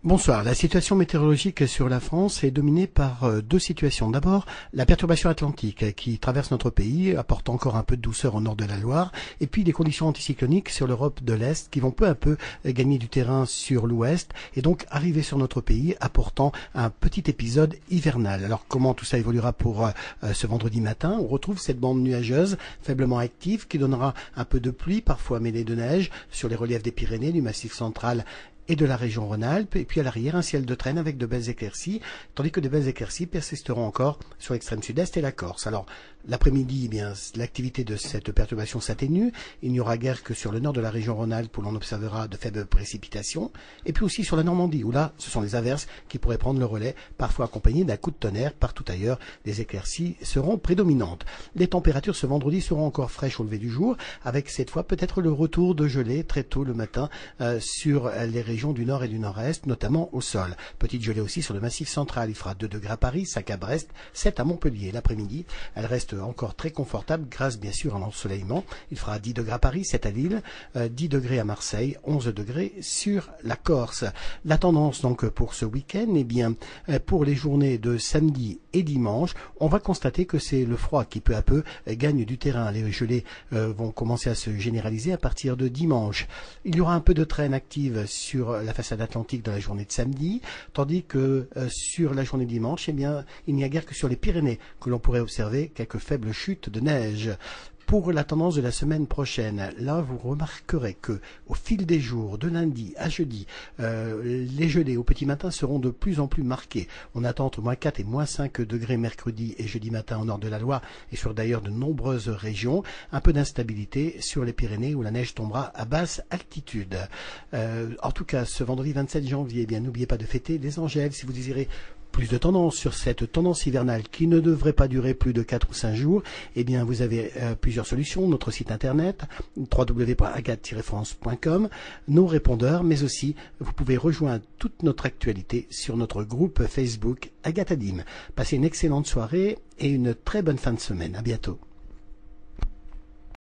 Bonsoir. La situation météorologique sur la France est dominée par deux situations. D'abord, la perturbation atlantique qui traverse notre pays, apporte encore un peu de douceur au nord de la Loire, et puis des conditions anticycloniques sur l'Europe de l'Est qui vont peu à peu gagner du terrain sur l'Ouest et donc arriver sur notre pays, apportant un petit épisode hivernal. Alors comment tout ça évoluera pour ce vendredi matin? On retrouve cette bande nuageuse faiblement active qui donnera un peu de pluie, parfois mêlée de neige, sur les reliefs des Pyrénées, du Massif central et de la région Rhône-Alpes, et puis à l'arrière un ciel de traîne avec de belles éclaircies, tandis que de belles éclaircies persisteront encore sur l'extrême sud-est et la Corse. Alors l'après-midi, eh bien, l'activité de cette perturbation s'atténue, il n'y aura guère que sur le nord de la région Rhône-Alpes où l'on observera de faibles précipitations, et puis aussi sur la Normandie où là, ce sont les averses qui pourraient prendre le relais, parfois accompagnées d'un coup de tonnerre. Partout ailleurs, les éclaircies seront prédominantes. Les températures ce vendredi seront encore fraîches au lever du jour, avec cette fois peut-être le retour de gelée très tôt le matin sur les régions du nord et du nord-est, notamment au sol. Petite gelée aussi sur le massif central. Il fera 2 degrés à Paris, 5 à Brest, 7 à Montpellier. L'après-midi, elle reste encore très confortable grâce bien sûr à l'ensoleillement. Il fera 10 degrés à Paris, 7 à Lille, 10 degrés à Marseille, 11 degrés sur la Corse. La tendance donc pour ce week-end, eh bien, pour les journées de samedi et dimanche, on va constater que c'est le froid qui peu à peu gagne du terrain. Les gelées vont commencer à se généraliser à partir de dimanche. Il y aura un peu de traîne active sur la façade atlantique dans la journée de samedi, tandis que sur la journée de dimanche, eh bien, il n'y a guère que sur les Pyrénées que l'on pourrait observer quelques faibles chutes de neige. Pour la tendance de la semaine prochaine, là vous remarquerez que au fil des jours, de lundi à jeudi, les gelées au petit matin seront de plus en plus marquées. On attend entre -4 et -5 degrés mercredi et jeudi matin au nord de la Loire et sur d'ailleurs de nombreuses régions. Un peu d'instabilité sur les Pyrénées où la neige tombera à basse altitude. En tout cas, ce vendredi 27 janvier, eh bien n'oubliez pas de fêter les Angèles si vous désirez plus de tendance sur cette tendance hivernale qui ne devrait pas durer plus de 4 ou 5 jours, eh bien vous avez plusieurs solutions, notre site internet www.agathe-france.com, nos répondeurs, mais aussi vous pouvez rejoindre toute notre actualité sur notre groupe Facebook Agathe Adim. Passez une excellente soirée et une très bonne fin de semaine. À bientôt.